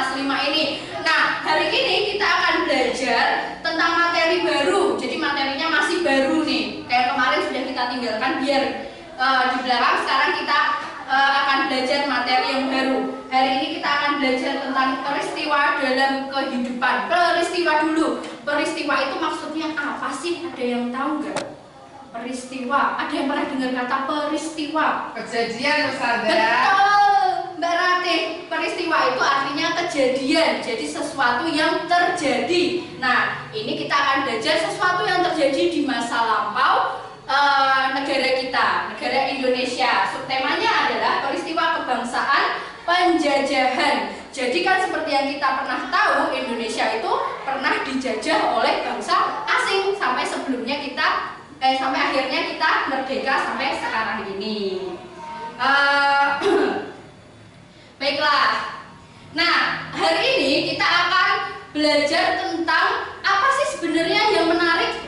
kelas 5 ini. Nah, hari ini kita akan belajar tentang materi baru. Jadi materinya masih baru nih. Kayak kemarin sudah kita tinggalkan biar di belakang. Sekarang kita akan belajar materi yang baru. Hari ini kita akan belajar tentang peristiwa dalam kehidupan. Peristiwa dulu. Peristiwa itu maksudnya apa sih? Ada yang tahu nggak? Peristiwa. Ada yang pernah dengar kata peristiwa? Kejadian, Ustazah. Betul, Mbak Ratih. Peristiwa itu artinya kejadian. Jadi sesuatu yang terjadi. Nah, ini kita akan belajar sesuatu yang terjadi di masa lampau negara kita, negara Indonesia. Subtemanya adalah peristiwa kebangsaan penjajahan. Jadi kan seperti yang kita pernah tahu, Indonesia itu pernah dijajah oleh bangsa asing sampai sebelumnya kita sampai akhirnya kita merdeka sampai sekarang ini. Baiklah. Nah, hari ini kita akan belajar tentang apa sih sebenarnya yang menarik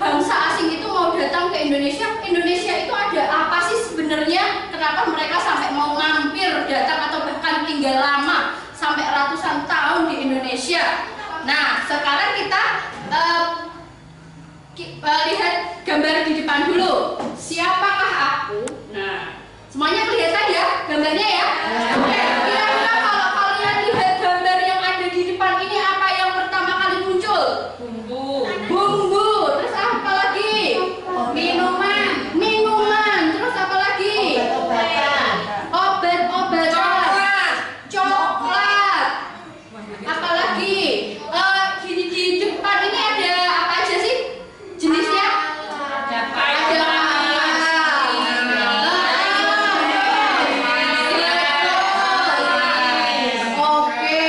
bangsa asing itu mau datang ke Indonesia. Indonesia itu ada apa sih sebenarnya? Kenapa mereka sampai mau mampir datang atau bahkan tinggal lama sampai ratusan tahun di Indonesia? Nah, sekarang kita lihat gambar di depan dulu. Siapakah aku? Nah, semuanya kelihatan ya gambarnya ya? Oke. Kira-kira kalau kalian lihat gambar yang ada di depan ini, apa yang pertama kali muncul? Bumbu. Bumbu. Terus apa lagi? Minuman. Minuman. Terus apa lagi? Obat-obatan. Obat-obatan. Coklat. Apa lagi? Di depan ini ada apa aja sih jenisnya? Oke,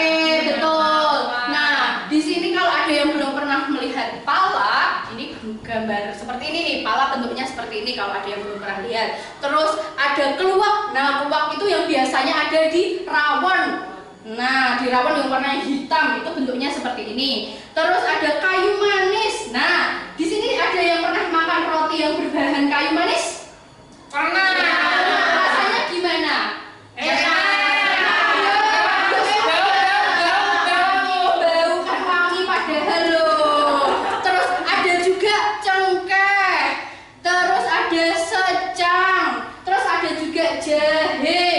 betul. Nah, di sini kalau ada yang belum pernah melihat pala, ini gambar seperti ini nih. Pala bentuknya seperti ini kalau ada yang belum pernah lihat. Terus ada keluak. Nah, keluak itu yang biasanya ada di rawon. Nah, di rawon yang warna hitam itu bentuknya seperti ini. Terus ada kayu manis. Nah, di sini ada yang pernah makan roti yang berbahan kayu manis? Pernah. Rasanya gimana? Bau kan wangi padahal loh. Terus ada juga cengkeh. Terus ada secang. Terus ada juga jahe.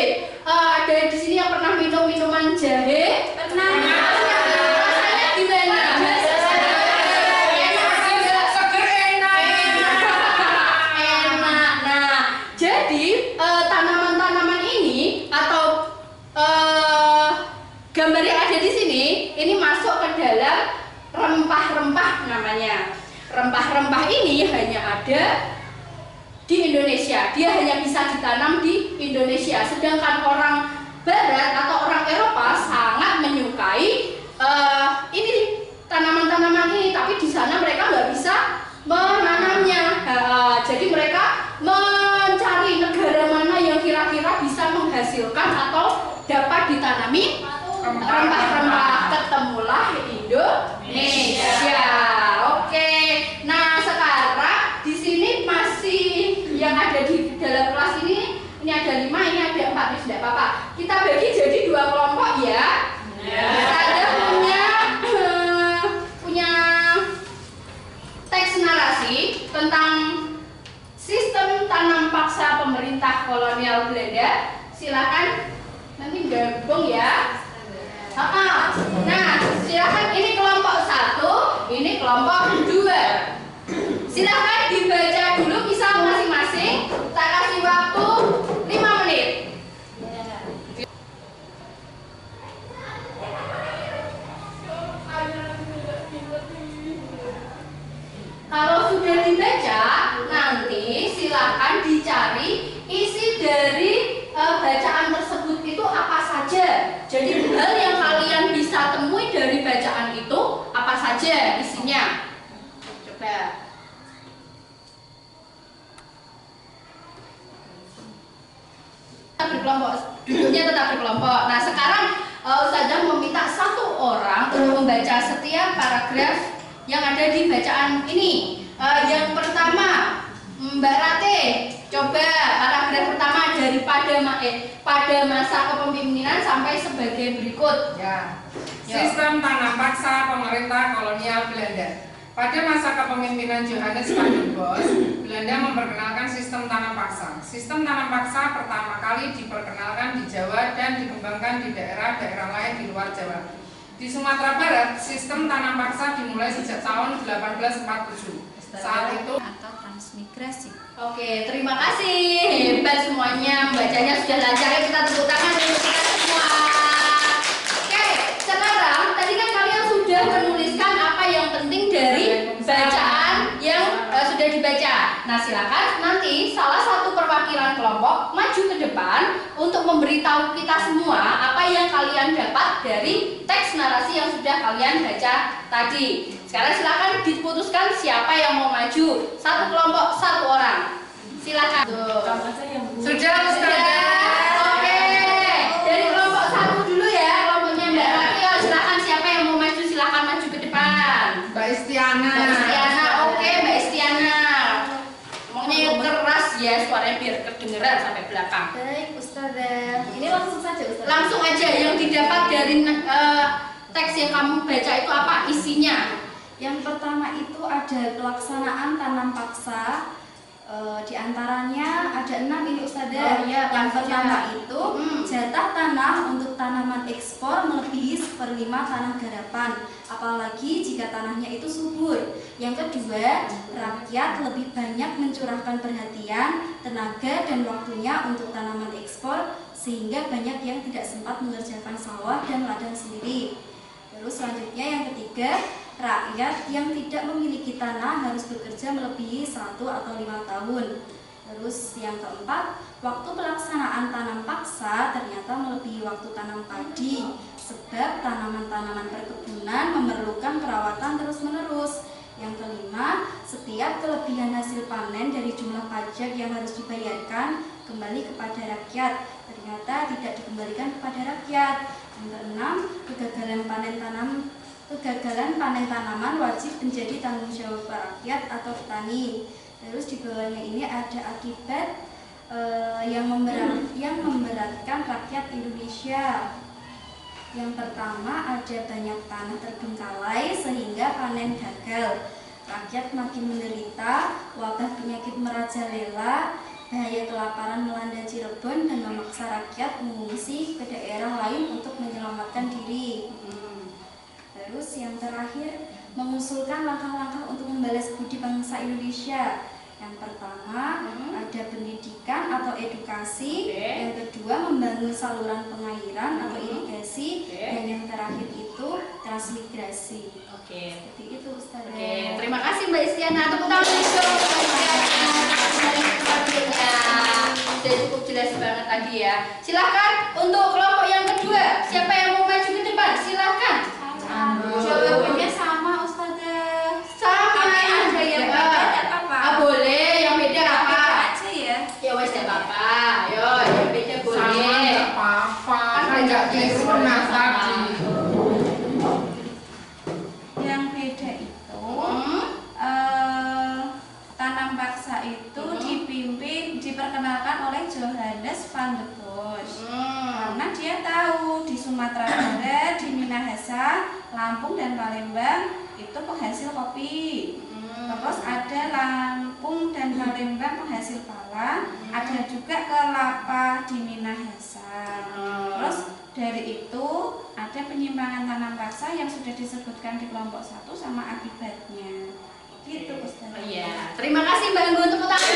Ada di sini yang pernah minum minuman jahe? Pernah. Rasanya gimana? Enak. Nah, jadi tanaman-tanaman ini atau gambar yang ada di sini ini masuk ke dalam rempah-rempah namanya. Rempah-rempah ini hanya ada di Indonesia. Dia hanya bisa ditanam di Indonesia. Sedangkan orang Barat atau orang Eropa sangat menyukai ini tanaman-tanaman ini, tapi di sana mereka nggak bisa menanamnya. Jadi mereka mencari negara mana yang kira-kira bisa menghasilkan atau dapat ditanami rempah-rempah. Ketemulah Indonesia. Oke. Nah, sekarang di sini masih yang ada di dalam kelas ini ada 5, ini ada 4, sudah apa-apa. Kita bagi jadi 2 kelompok ya. Saya punya teks narasi tentang sistem tanam paksa pemerintah kolonial Belanda. Silakan nanti gabung ya. Nah, silakan ini kelompok 1, ini kelompok 2. Silakan dibaca dulu bisa masing-masing. Tak kasih waktu 5 menit. Kalau sudah dibaca, nanti silakan dicari isi dari bacaan tersebut itu apa saja. Jadi hal yang kalian bisa temui dari bacaan itu apa saja isinya. Coba. Berkelompok, duduknya tetap berkelompok. Nah, sekarang Ustazah meminta 1 orang untuk membaca setiap paragraf yang ada di bacaan ini. Yang pertama, Mbak Rate, coba paragraf pertama dari pada masa kepemimpinan sampai sebagai berikut. Ya. Sistem tanam paksa pemerintah kolonial Belanda. Pada masa kepemimpinan Johannes van der Bos, Belanda memperkenalkan sistem tanam paksa. Sistem tanam paksa pertama kali diperkenalkan di Jawa dan dikembangkan di daerah-daerah lain di luar Jawa. Di Sumatera Barat, sistem tanam paksa dimulai sejak tahun 1847. Saat itu atau transmigrasi. Oke, terima kasih. Hebat semuanya, bacanya sudah lancar. Kita tepuk tangan untuk kita semua. Oke, sekarang tadi kan kalian sudah menuliskan apa yang penting dari bacaan yang sudah dibaca. Nah, silakan nanti salah satu perwakilan kelompok maju ke depan untuk memberitahu kita semua apa yang kalian dapat dari teks narasi yang sudah kalian baca tadi. Sekarang silakan diputuskan siapa yang mau maju. Satu kelompok, satu orang. Silakan. sudah Ustazah. Oke. Dari kelompok satu dulu ya, kelompoknya Mbak Rati. Silakan siapa yang mau maju, silakan maju ke depan. Mbak Istiana. Mbak Istiana, oke Mbak Istiana. Ngomongnya yang keras ya, suaranya biar kedengeran sampai belakang. Baik, Ustazah. Ini langsung saja, Ustazah. Langsung aja yang didapat dari teks yang kamu baca itu apa isinya? Yang pertama itu ada pelaksanaan tanam paksa. Di antaranya ada 6 ini Ustazah. Oh, iya, yang baca. pertama itu jatah tanah untuk tanaman ekspor melebihi 1/5 tanah garapan, apalagi jika tanahnya itu subur. Yang kedua, rakyat lebih banyak mencurahkan perhatian, tenaga dan waktunya untuk tanaman ekspor sehingga banyak yang tidak sempat mengerjakan sawah dan ladang sendiri. Terus selanjutnya yang ketiga, rakyat yang tidak memiliki tanah harus bekerja melebihi 1 atau 5 tahun. Terus yang keempat, waktu pelaksanaan tanam paksa ternyata melebihi waktu tanam padi, sebab tanaman-tanaman perkebunan memerlukan perawatan terus-menerus. Yang kelima, setiap kelebihan hasil panen dari jumlah pajak yang harus dibayarkan kembali kepada rakyat, ternyata tidak dikembalikan kepada rakyat. Yang keenam, kegagalan panen tanaman wajib menjadi tanggung jawab rakyat atau petani. Terus di bawahnya ini ada akibat yang memberatkan rakyat Indonesia. Yang pertama, ada banyak tanah terbengkalai sehingga panen gagal. Rakyat makin menderita, wabah penyakit merajalela, bahaya kelaparan melanda Cirebon dan memaksa rakyat mengungsi ke daerah lain untuk menyelamatkan diri. Terus yang terakhir, mengusulkan langkah-langkah untuk membalas budi bangsa Indonesia. Yang pertama, ada pendidikan atau edukasi. Yang kedua, membangun saluran pengairan atau irigasi. Dan yang terakhir itu transmigrasi. Oke. Seperti itu, Ustazah. Oke, terima kasih Mbak Istiana. Tepuk tangan dulu Mbak Istiana. Sudah cukup jelas banget tadi ya. Silakan untuk kelompok yang kedua. Siapa yang mau maju ke depan? Silakan. Jawabannya sama, Ustazah. Sama. Ada yang beda, tidak apa-apa. Boleh. Yang beda apa? Aja ya. Ya wes tidak apa-apa. Ayo, yang beda Sama boleh. nggak apa-apa. Kan Kan nggak banyak tiru tiru. nah tadi. Yang beda itu tanam paksa itu diperkenalkan oleh Johannes van der Bos. Karena dia tahu di Sumatera Barat, di Minahasa, Lampung dan Palembang itu penghasil kopi. Terus ada Lampung dan Palembang penghasil pala, ada juga kelapa di Minahasa. Terus dari itu ada penyimpangan tanam paksa yang sudah disebutkan di kelompok 1 sama akibatnya. Gitu, Ustaz. Iya, terima kasih Mbak Anggun, tepuk tangan.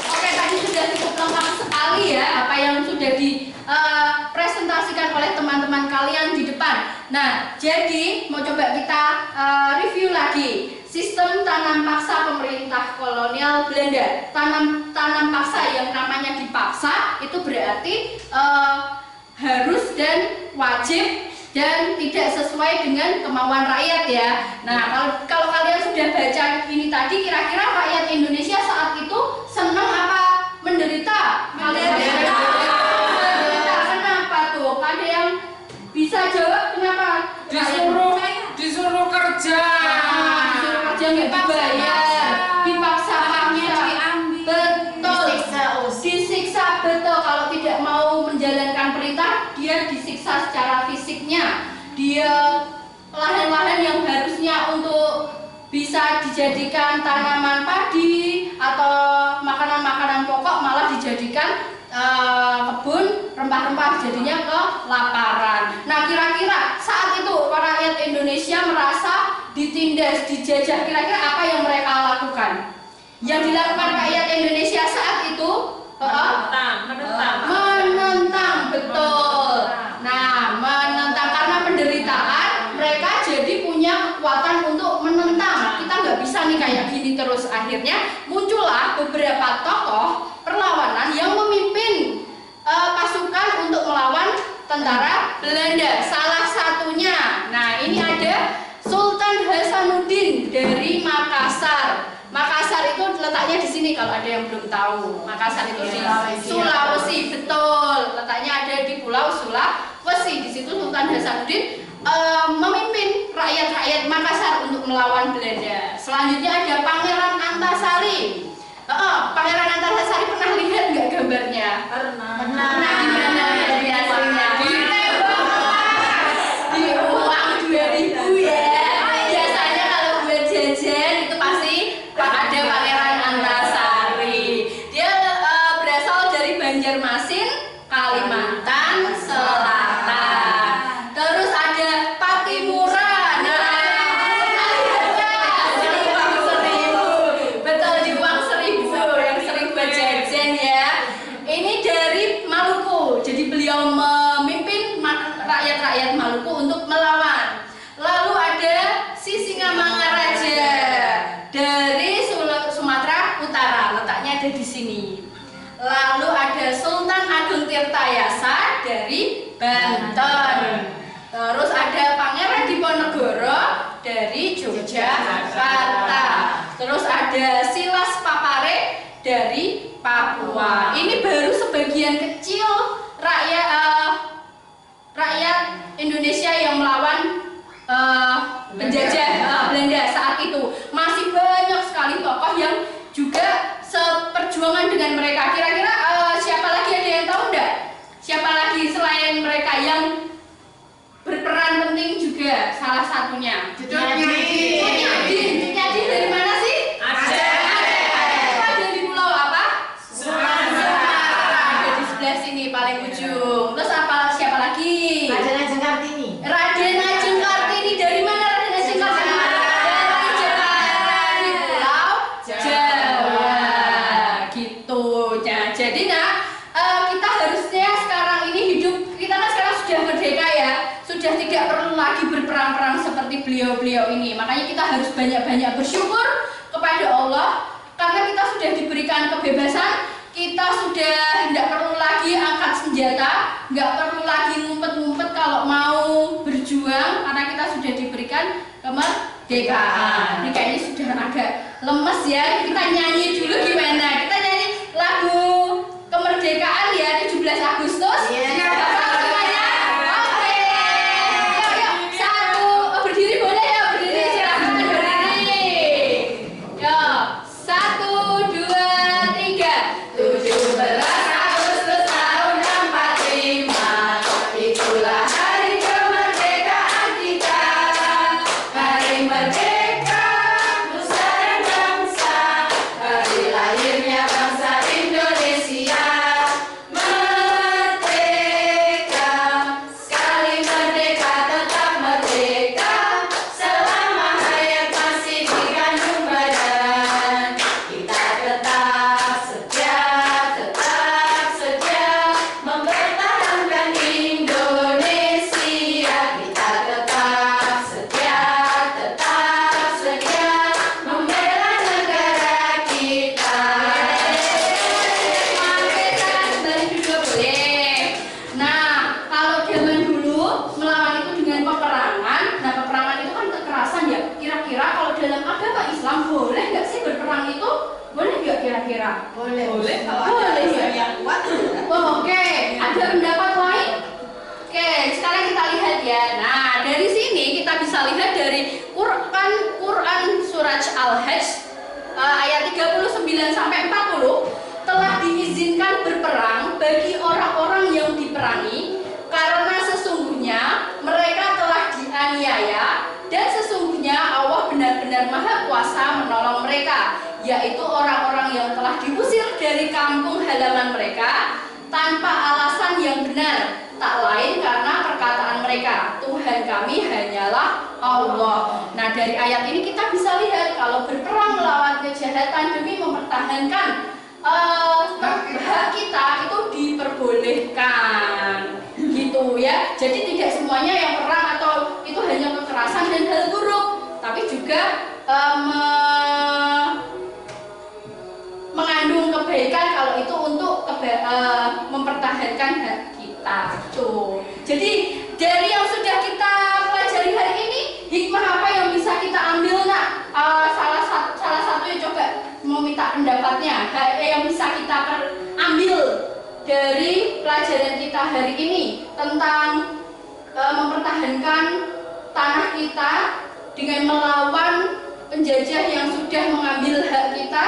Oke, tadi sudah cukup lengkap sekali ya apa yang sudah dipresentasikan oleh teman-teman kalian di depan. Nah, jadi mau coba kita review lagi sistem tanam paksa pemerintah kolonial Belanda. Tanam paksa yang namanya dipaksa itu berarti harus dan wajib dan tidak sesuai dengan kemauan rakyat ya. Nah, kalau kalian sudah baca ini tadi, kira-kira rakyat Indonesia saat itu senang apa menderita? Menderita. Kenapa tuh? Ada yang bisa jawab kenapa? Disuruh kerja. Disuruh kerja nggak dibayar, dipaksa tersisa secara fisiknya. Dia lahan-lahan yang harusnya untuk bisa dijadikan tanaman padi atau makanan-makanan pokok malah dijadikan kebun rempah-rempah, jadinya kelaparan. Nah, kira-kira saat itu para rakyat Indonesia merasa ditindas, dijajah, kira-kira apa yang mereka lakukan? Yang dilakukan rakyat Indonesia saat itu menentang, betul. Nah, menentang karena penderitaan, mereka jadi punya kekuatan untuk menentang. Kita nggak bisa nih kayak gini terus. Akhirnya muncullah beberapa tokoh perlawanan yang memimpin pasukan untuk melawan tentara Belanda. Salah satunya, nah ini ada Sultan Hasanuddin dari Makassar. Makassar itu letaknya di sini kalau ada yang belum tahu. Makassar itu di Sulawesi, betul. Letaknya ada di Pulau Sulawesi. Di situ Sultan Hasanuddin memimpin rakyat-rakyat Makassar untuk melawan Belanda. Selanjutnya ada Pangeran Antasari. Pangeran Antasari pernah lihat nggak gambarnya? Pernah. Gimana dari aslinya? Di uang 2000 ya. Biasanya kalau buat jajan itu pasti ada Pangeran Antasari. Dia berasal dari Banjarmasin, Kalimantan Selatan. Terus ada Patimura. Betul, di uang 1000 yang sering buat jajan ya. Ini dari Maluku. Jadi beliau memimpin rakyat-rakyat Maluku untuk melawan. Lalu ada Sisingamangaraja dari Sumatera Utara, letaknya ada di sini. Lalu ada Sultan Agung Tirtayasa dari Banten. Terus ada Pangeran Diponegoro dari Yogyakarta. Terus ada Silas Papare dari Papua. Ini baru sebagian kecil rakyat Indonesia yang melawan penjajah Belanda saat itu. Masih banyak sekali tokoh yang juga seperjuangan dengan mereka. Kira-kira siapa lagi, ada yang tahu enggak? Siapa lagi selain mereka yang berperan penting juga? Salah satunya Nyadin dari mana sih? Ada di pulau apa? Sumatera. Ada di sebelah sini paling ujung. Terus siapa lagi? Raden Ajeng Kartini dari mana? Raden Ajeng Kartini dari Jepara di Pulau Jawa, gitu. Nah, jadi kita harusnya sekarang ini hidup, kita kan sekarang sudah merdeka ya, sudah tidak perlu lagi berperang-perang seperti beliau-beliau ini. Makanya kita harus banyak-banyak bersyukur kepada Allah karena kita sudah diberikan kebebasan. Kita sudah tidak perlu lagi angkat senjata, nggak perlu lagi ngumpet-ngumpet kalau mau berjuang karena kita sudah diberikan kemerdekaan. Ini kayaknya sudah agak lemes ya. Kita nyanyi dulu gimana? Kita nyanyi lagu kemerdekaan ya, 17 Agustus. Semuanya? Oke. Yuk, satu. Berdiri boleh ya? Berdiri, silakan berdiri. Yuk, 1, 2, 3. 17 Agustus tahun 45, itulah hari kemerdekaan kita. Hari merdeka, nusa dan bangsa, hari lahirnya bangsa Indonesia. Merdeka, sekali merdeka tetap merdeka, selama hayat masih di kandung badan. Kita tetap setia mempertahankan Indonesia. Kita tetap setia membela negara kita. Merdeka, kembali juga boleh. Nah, kalau zaman dulu melawan itu dengan peperangan. Nah, peperangan itu kan kekerasan ya. Kira-kira kalau dalam agama Islam boleh nggak sih berperang itu? Boleh nggak kira-kira? Boleh kalau ada dasar yang kuat. Oke, ada pendapat lain? Oke, sekarang kita lihat ya. Nah, dari sini kita bisa lihat dari Quran Surat Al-Hajj ayat 39 sampai 40, telah diizinkan berperang bagi orang-orang yang diperangi karena sesungguhnya dari kampung halaman mereka tanpa alasan yang benar, tak lain karena perkataan mereka, Tuhan kami hanyalah Allah. Nah, dari ayat ini kita bisa lihat kalau berperang melawan kejahatan demi mempertahankan hak kita itu diperbolehkan, gitu ya. Jadi tidak semuanya yang perang atau itu hanya kekerasan dan hal buruk, tapi juga mengandung kebaikan kalau itu untuk mempertahankan hak kita. Tuh. Jadi dari yang sudah kita pelajari hari ini, hikmah apa yang bisa kita ambil, nak? Salah satu yang coba mau minta pendapatnya, yang bisa kita ambil dari pelajaran kita hari ini tentang mempertahankan tanah kita dengan melawan penjajah yang sudah mengambil hak kita.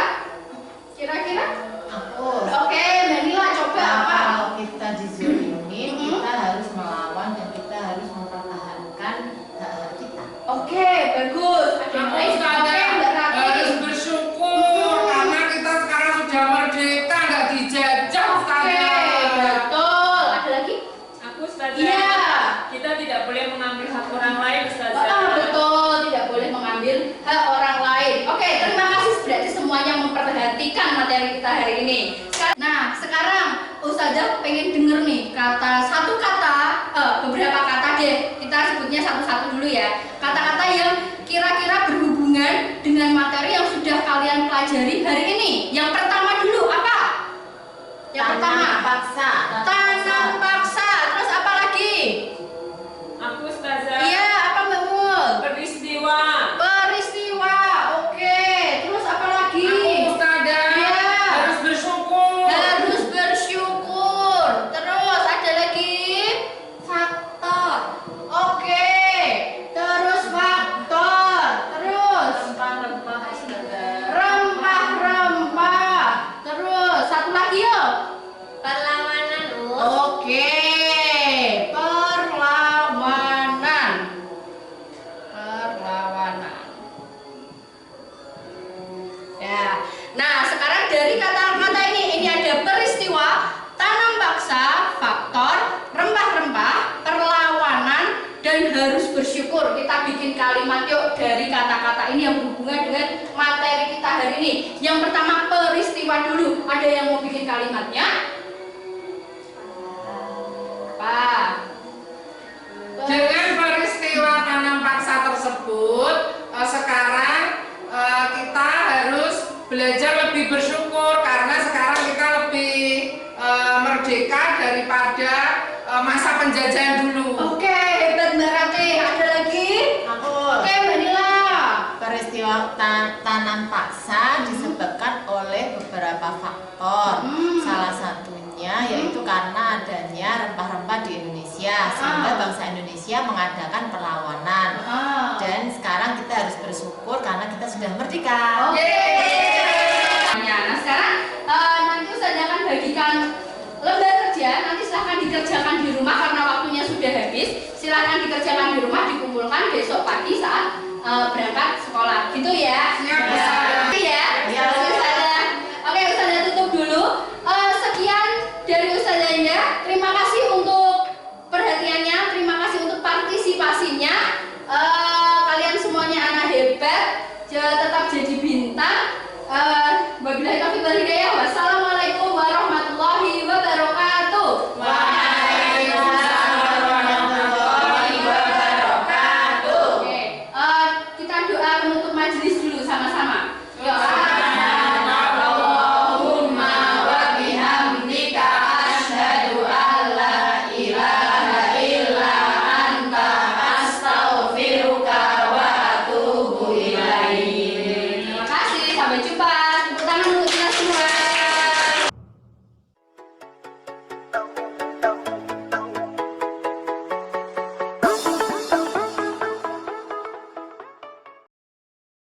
Kira-kira? Oke, Mbak Nila coba apa? Kalau kita dizolimin, kita harus melawan dan kita harus mempertahankan hak kita. Oke, bagus. Ada yang lain? Oke, Mbak Rati. Harus bersyukur karena kita sekarang sudah merdeka, nggak dijajah. Oke, betul. Ada lagi? Aku Ustazah. Iya. Kita tidak boleh mengambil hak orang lain, Ustazah. Betul, tidak boleh mengambil hak orang lain. Oke, terima kasih, berarti semuanya memperhatikan materi kita hari ini. Nah, sekarang Ustazah pengen denger nih beberapa kata deh. Kita sebutnya satu-satu dulu ya. Kata-kata yang kira-kira berhubungan dengan materi yang sudah kalian pelajari hari ini. Yang pertama dulu apa? Yang pertama Paksa. tanam paksa. Terus apa lagi? Aku Ustazah. Iya, apa Mbak Mul? Peristiwa. Peristiwa. Oke. Terus apa lagi? Aku Ustazah Iya. harus bersyukur. Harus bersyukur. Terus ada lagi? Faktor. Oke. Terus faktor. Terus Rempah-rempah Ustazah. rempah-rempah. Terus satu lagi yuk. Perlawanan. Oke. Perlawanan. Perlawanan. Ya. Nah, sekarang dari kata-kata ini ada peristiwa, tanam paksa, faktor, rempah-rempah, perlawanan, dan harus bersyukur. Kita bikin kalimat yuk dari kata-kata ini yang berhubungan dengan materi kita hari ini. Yang pertama peristiwa dulu. Ada yang mau bikin kalimatnya? Apa? Dengan peristiwa tanam paksa tersebut, sekarang kita harus belajar lebih bersyukur karena sekarang kita lebih merdeka daripada masa penjajahan dulu. Oke, hebat Mbak Rati. Ada lagi? Aku. Oke, Mbak Nila. Peristiwa tanam paksa disebabkan oleh beberapa faktor. Salah satunya yaitu karena adanya rempah-rempah di Indonesia, sehingga bangsa Indonesia mengadakan perlawanan. Dan sekarang kita harus bersyukur karena kita sudah merdeka. Nah, sekarang nanti Ustazah akan bagikan lembar kerja. Nanti silahkan dikerjakan di rumah karena waktunya sudah habis. Silahkan dikerjakan di rumah, dikumpulkan besok pagi saat berangkat sekolah. Gitu ya. Siap, Ya. Ustazah. Ya.